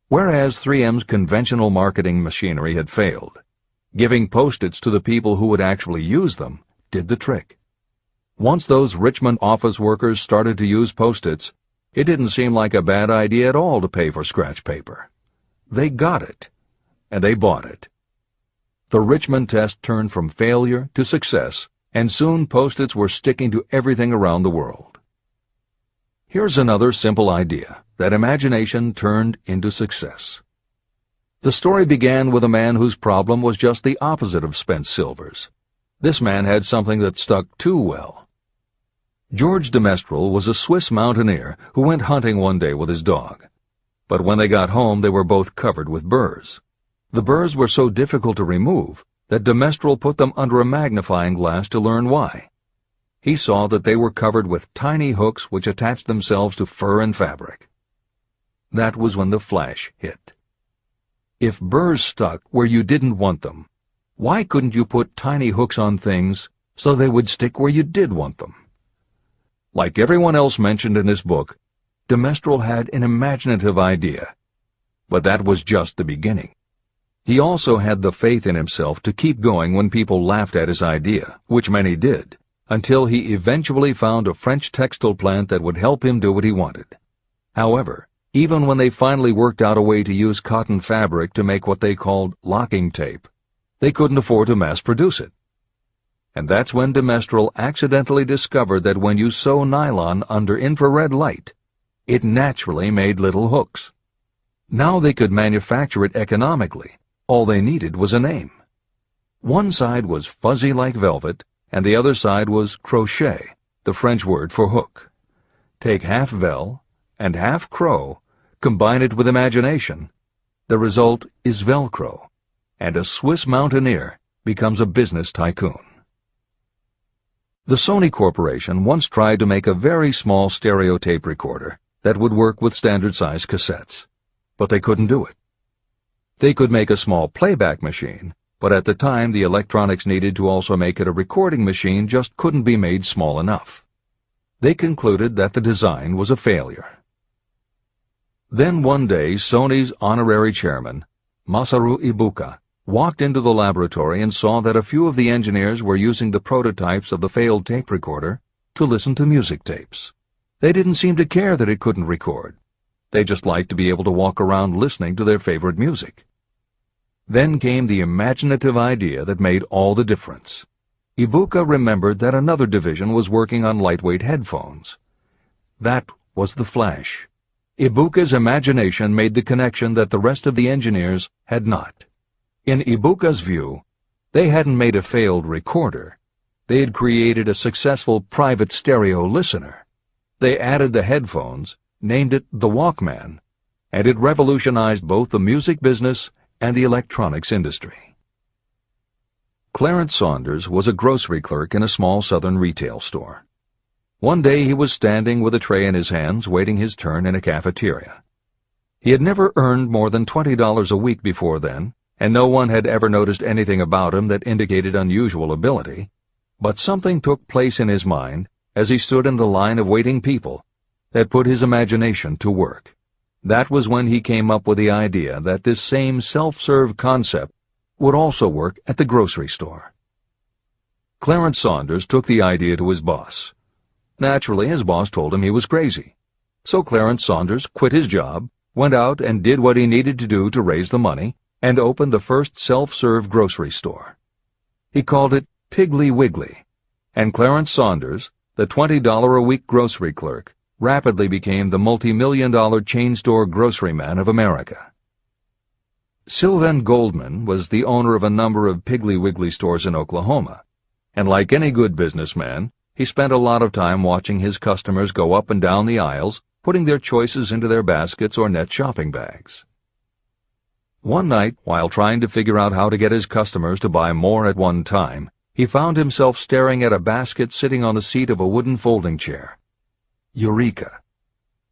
Whereas 3M's conventional marketing machinery had failed, giving Post-its to the people who would actually use them did the trick. Once those Richmond office workers started to use Post-its, it didn't seem like a bad idea at all to pay for scratch paper. They got it, and they bought it. The Richmond test turned from failure to success, and soon Post-its were sticking to everything around the world. Here's another simple idea that imagination turned into success. The story began with a man whose problem was just the opposite of Spence Silver's. This man had something that stuck too well. George de Mestral was a Swiss mountaineer who went hunting one day with his dog. but when they got home they were both covered with burrs. The burrs were so difficult to remove that de Mestral put them under a magnifying glass to learn why. He saw that they were covered with tiny hooks which attached themselves to fur and fabric. That was when the flash hit. If burrs stuck where you didn't want them, why couldn't you put tiny hooks on things so they would stick where you did want them? Like everyone else mentioned in this book, de Mestral had an imaginative idea, but that was just the beginning. He also had the faith in himself to keep going when people laughed at his idea, which many did, until he eventually found a French textile plant that would help him do what he wanted. However, even when they finally worked out a way to use cotton fabric to make what they called locking tape, they couldn't afford to mass-produce it. And that's when de Mestral accidentally discovered that when you sew nylon under infrared light, it naturally made little hooks. Now they could manufacture it economically. All they needed was a name. One side was fuzzy like velvet, and the other side was crochet, the French word for hook. Take half vel and half crow, combine it with imagination. The result is Velcro, and a Swiss mountaineer becomes a business tycoon. The Sony Corporation once tried to make a very small stereo tape recorder that would work with standard-size cassettes, but they couldn't do it. They could make a small playback machine, but at the time the electronics needed to also make it a recording machine just couldn't be made small enough. They concluded that the design was a failure. Then one day Sony's honorary chairman, Masaru Ibuka, walked into the laboratory and saw that a few of the engineers were using the prototypes of the failed tape recorder to listen to music tapes. They didn't seem to care that it couldn't record. They just liked to be able to walk around listening to their favorite music. Then came the imaginative idea that made all the difference. Ibuka remembered that another division was working on lightweight headphones. That was the flash. Ibuka's imagination made the connection that the rest of the engineers had not. In Ibuka's view, they hadn't made a failed recorder. They had created a successful private stereo listener. They added the headphones, named it the Walkman, and it revolutionized both the music business and the electronics industry. Clarence Saunders was a grocery clerk in a small southern retail store. One day he was standing with a tray in his hands waiting his turn in a cafeteria. He had never earned more than $20 a week before then, and no one had ever noticed anything about him that indicated unusual ability, but something took place in his mind as he stood in the line of waiting people that put his imagination to work. That was when he came up with the idea that this same self-serve concept would also work at the grocery store. Clarence Saunders took the idea to his boss. Naturally, his boss told him he was crazy. So Clarence Saunders quit his job, went out and did what he needed to do to raise the money, and opened the first self-serve grocery store. He called it Piggly Wiggly, and Clarence Saunders, the $20-a-week grocery clerk, rapidly became the multi-million-dollar chain store groceryman of America. Sylvan Goldman was the owner of a number of Piggly Wiggly stores in Oklahoma, and like any good businessman, he spent a lot of time watching his customers go up and down the aisles, putting their choices into their baskets or net shopping bags. One night, while trying to figure out how to get his customers to buy more at one time, he found himself staring at a basket sitting on the seat of a wooden folding chair. Eureka!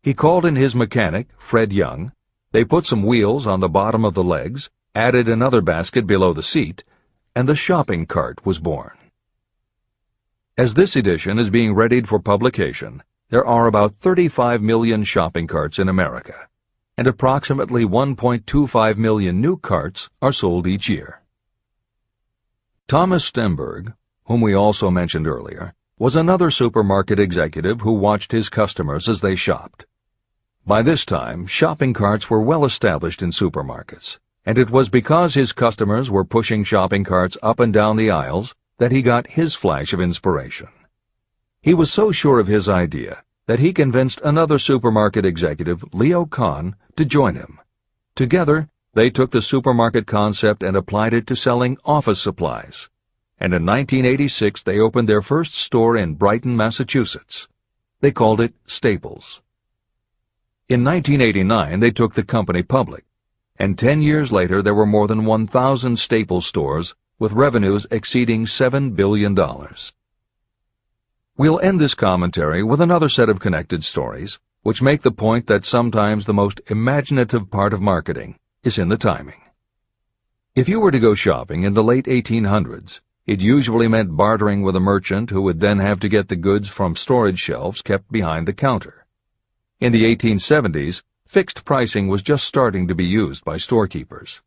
He called in his mechanic, Fred Young. They put some wheels on the bottom of the legs, added another basket below the seat, and the shopping cart was born. As this edition is being readied for publication, there are about 35 million shopping carts in America, and approximately 1.25 million new carts are sold each year. Thomas Stemberg, whom we also mentioned earlier, was another supermarket executive who watched his customers as they shopped. By this time, shopping carts were well established in supermarkets, and it was because his customers were pushing shopping carts up and down the aisles that he got his flash of inspiration. He was so sure of his idea that he convinced another supermarket executive, Leo Kahn, to join him. Together, they took the supermarket concept and applied it to selling office supplies, and in 1986 they opened their first store in Brighton, Massachusetts. They called it Staples. In 1989, they took the company public, and 10 years later there were more than 1,000 Staples stores with revenues exceeding $7 billion. We'll end this commentary with another set of connected stories, which make the point that sometimes the most imaginative part of marketing is in the timing. If you were to go shopping in the late 1800s, it usually meant bartering with a merchant who would then have to get the goods from storage shelves kept behind the counter. In the 1870s, fixed pricing was just starting to be used by storekeepers.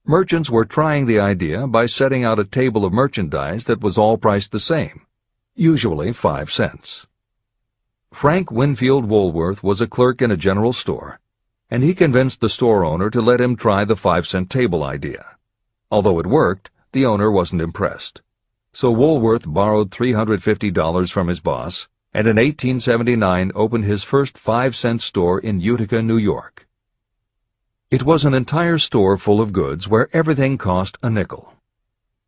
Merchants were trying the idea by setting out a table of merchandise that was all priced the same, usually 5 cents. Frank Winfield Woolworth was a clerk in a general store, and he convinced the store owner to let him try the 5-cent table idea. Although it worked, the owner wasn't impressed. So Woolworth borrowed $350 from his boss, and in 1879 opened his first 5-cent store in Utica, New York. It was an entire store full of goods where everything cost a nickel.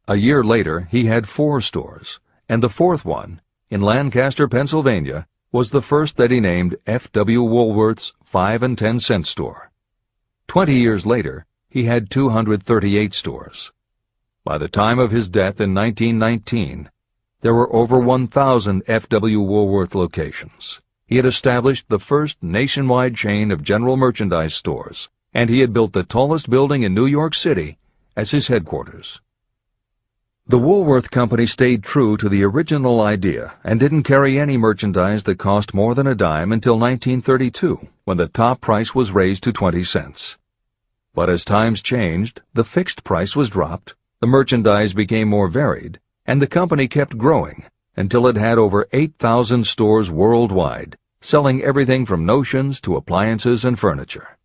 A year later, he had 4 stores, and the 4th one, in Lancaster, Pennsylvania, was the first that he named F.W. Woolworth's 5 and 10 cent store. 20 years later, he had 238 stores. By the time of his death in 1919, there were over 1,000 F.W. Woolworth locations. He had established the first nationwide chain of general merchandise stores, and he had built the tallest building in New York City as his headquarters. The Woolworth Company stayed true to the original idea and didn't carry any merchandise that cost more than a dime until 1932, when the top price was raised to 20 cents. But as times changed, the fixed price was dropped, the merchandise became more varied, and the company kept growing until it had over 8,000 stores worldwide, selling everything from notions to appliances and furniture.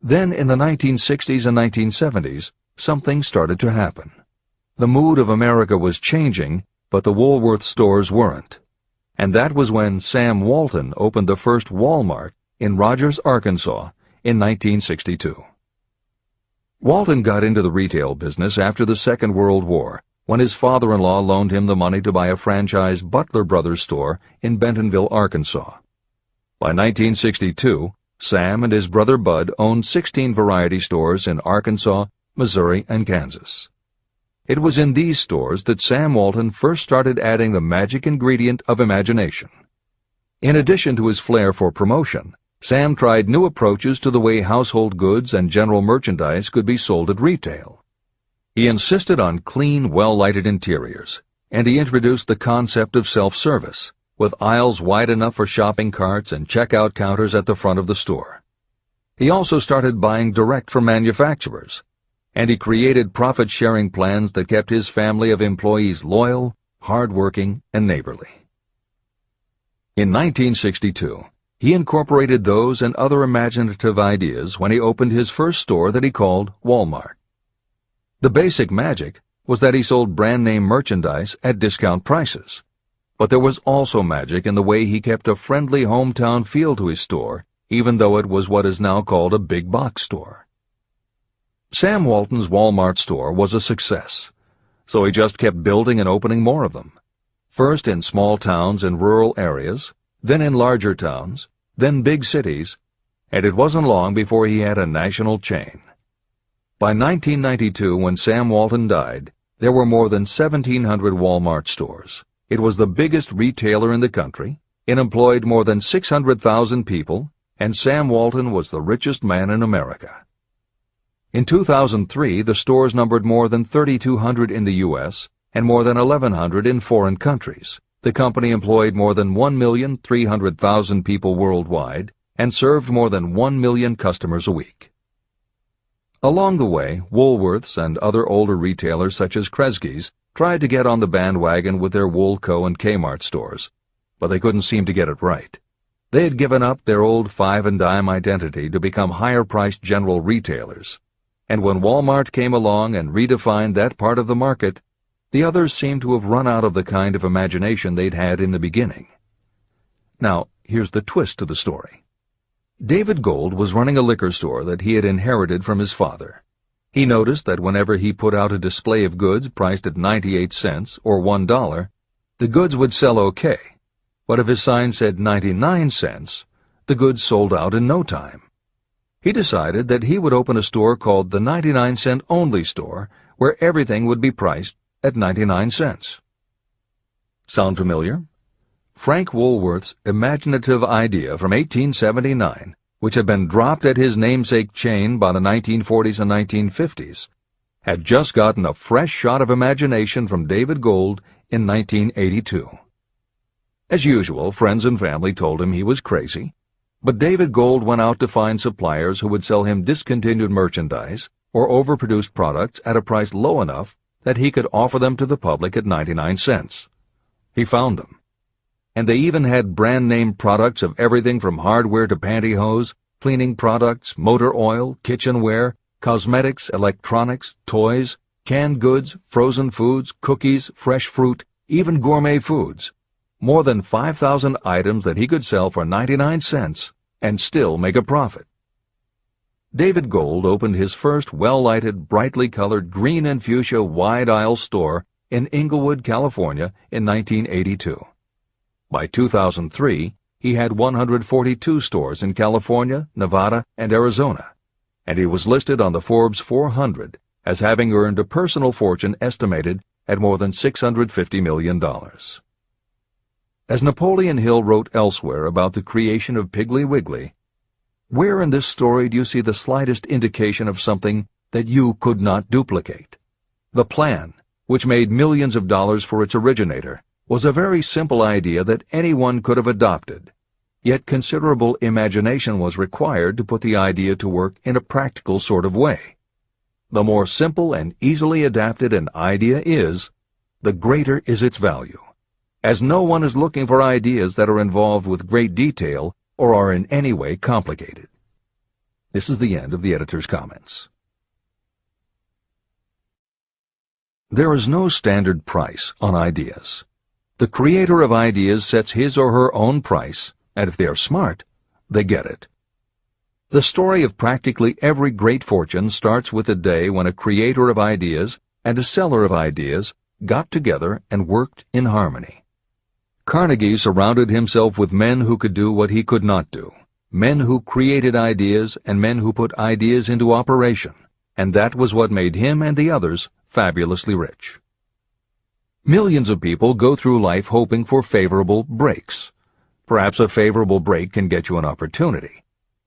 Then in the 1960s and 1970s, something started to happen. The mood of America was changing, but the Woolworth stores weren't. And that was when Sam Walton opened the first Walmart in Rogers, Arkansas, in 1962. Walton got into the retail business after the Second World War, when his father-in-law loaned him the money to buy a franchise Butler Brothers store in Bentonville, Arkansas. By 1962, Sam and his brother Bud owned 16 variety stores in Arkansas, Missouri, and Kansas. It was in these stores that Sam Walton first started adding the magic ingredient of imagination. In addition to his flair for promotion, Sam tried new approaches to the way household goods and general merchandise could be sold at retail. He insisted on clean, well-lighted interiors, and he introduced the concept of self-service, with aisles wide enough for shopping carts and checkout counters at the front of the store. He also started buying direct from manufacturers, and he created profit-sharing plans that kept his family of employees loyal, hard-working, and neighborly. In 1962, he incorporated those and other imaginative ideas when he opened his first store that he called Walmart. The basic magic was that he sold brand-name merchandise at discount prices. But there was also magic in the way he kept a friendly hometown feel to his store, even though it was what is now called a big box store. Sam Walton's Walmart store was a success, so he just kept building and opening more of them. First in small towns and rural areas, then in larger towns, then big cities, and it wasn't long before he had a national chain. By 1992, when Sam Walton died, there were more than 1,700 Walmart stores. It was the biggest retailer in the country, it employed more than 600,000 people, and Sam Walton was the richest man in America. In 2003, the stores numbered more than 3,200 in the U.S. and more than 1,100 in foreign countries. The company employed more than 1,300,000 people worldwide and served more than 1 million customers a week. Along the way, Woolworths and other older retailers such as Kresge's tried to get on the bandwagon with their Woolco and Kmart stores, but they couldn't seem to get it right. They had given up their old 5 and dime identity to become higher-priced general retailers, and when Walmart came along and redefined that part of the market, the others seemed to have run out of the kind of imagination they'd had in the beginning. Now, here's the twist to the story. David Gold was running a liquor store that he had inherited from his father. He noticed that whenever he put out a display of goods priced at 98 cents or $1, the goods would sell okay. But if his sign said 99 cents, the goods sold out in no time. He decided that he would open a store called the 99-cent only store, where everything would be priced at 99 cents. Sound familiar? Frank Woolworth's imaginative idea from 1879, which had been dropped at his namesake chain by the 1940s and 1950s, had just gotten a fresh shot of imagination from David Gold in 1982. As usual, friends and family told him he was crazy, but David Gold went out to find suppliers who would sell him discontinued merchandise or overproduced products at a price low enough that he could offer them to the public at 99 cents. He found them. And they even had brand-name products of everything from hardware to pantyhose, cleaning products, motor oil, kitchenware, cosmetics, electronics, toys, canned goods, frozen foods, cookies, fresh fruit, even gourmet foods. More than 5,000 items that he could sell for 99 cents and still make a profit. David Gold opened his first well-lighted, brightly colored green and fuchsia wide-aisle store in Inglewood, California in 1982. By 2003, he had 142 stores in California, Nevada, and Arizona, and he was listed on the Forbes 400 as having earned a personal fortune estimated at more than $650 million. As Napoleon Hill wrote elsewhere about the creation of Piggly Wiggly, where in this story do you see the slightest indication of something that you could not duplicate? The plan, which made millions of dollars for its originator, was a very simple idea that anyone could have adopted, yet considerable imagination was required to put the idea to work in a practical sort of way. The more simple and easily adapted an idea is, the greater is its value, as no one is looking for ideas that are involved with great detail or are in any way complicated. This is the end of the editor's comments. There is no standard price on ideas. The creator of ideas sets his or her own price, and if they are smart, they get it. The story of practically every great fortune starts with the day when a creator of ideas and a seller of ideas got together and worked in harmony. Carnegie surrounded himself with men who could do what he could not do, men who created ideas and men who put ideas into operation, and that was what made him and the others fabulously rich. Millions of people go through life hoping for favorable breaks. Perhaps a favorable break can get you an opportunity,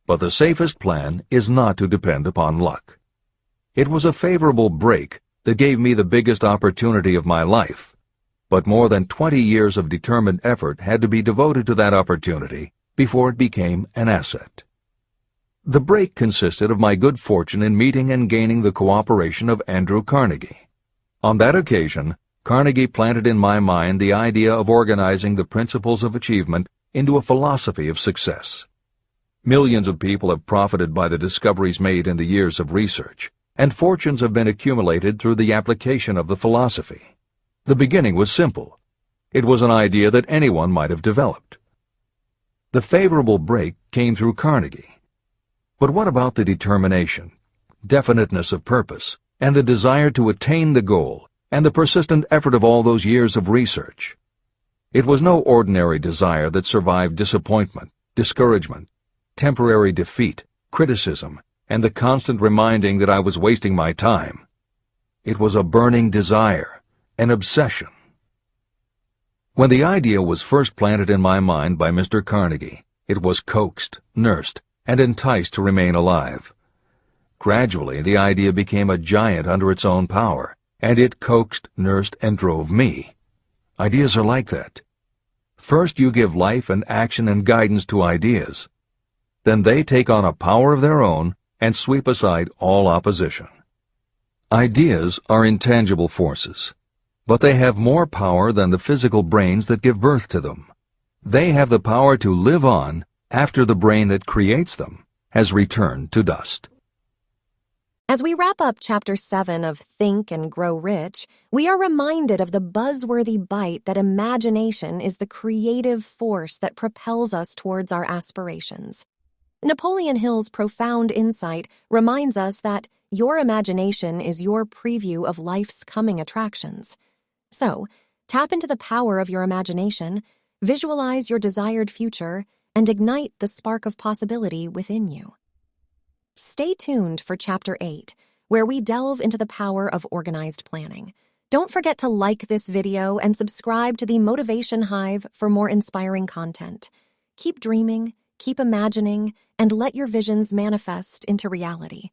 but the safest plan is not to depend upon luck. It was a favorable break that gave me the biggest opportunity of my life, but more than 20 years of determined effort had to be devoted to that opportunity before it became an asset. The break consisted of my good fortune in meeting and gaining the cooperation of Andrew Carnegie. On that occasion, Carnegie planted in my mind the idea of organizing the principles of achievement into a philosophy of success. Millions of people have profited by the discoveries made in the years of research, and fortunes have been accumulated through the application of the philosophy. The beginning was simple. It was an idea that anyone might have developed. The favorable break came through Carnegie. But what about the determination, definiteness of purpose, and the desire to attain the goal, and the persistent effort of all those years of research? It was no ordinary desire that survived disappointment, discouragement, temporary defeat, criticism, and the constant reminding that I was wasting my time. It was a burning desire, an obsession. When the idea was first planted in my mind by Mr. Carnegie, it was coaxed, nursed, and enticed to remain alive. Gradually, the idea became a giant under its own power, and it coaxed, nursed, and drove me. Ideas are like that. First you give life and action and guidance to ideas. Then they take on a power of their own and sweep aside all opposition. Ideas are intangible forces, but they have more power than the physical brains that give birth to them. They have the power to live on after the brain that creates them has returned to dust. As we wrap up Chapter 7 of Think and Grow Rich, we are reminded of the buzzworthy bite that imagination is the creative force that propels us towards our aspirations. Napoleon Hill's profound insight reminds us that your imagination is your preview of life's coming attractions. So, tap into the power of your imagination, visualize your desired future, and ignite the spark of possibility within you. Stay tuned for Chapter 8, where we delve into the power of organized planning. Don't forget to like this video and subscribe to the Motivation Hive for more inspiring content. Keep dreaming, keep imagining, and let your visions manifest into reality.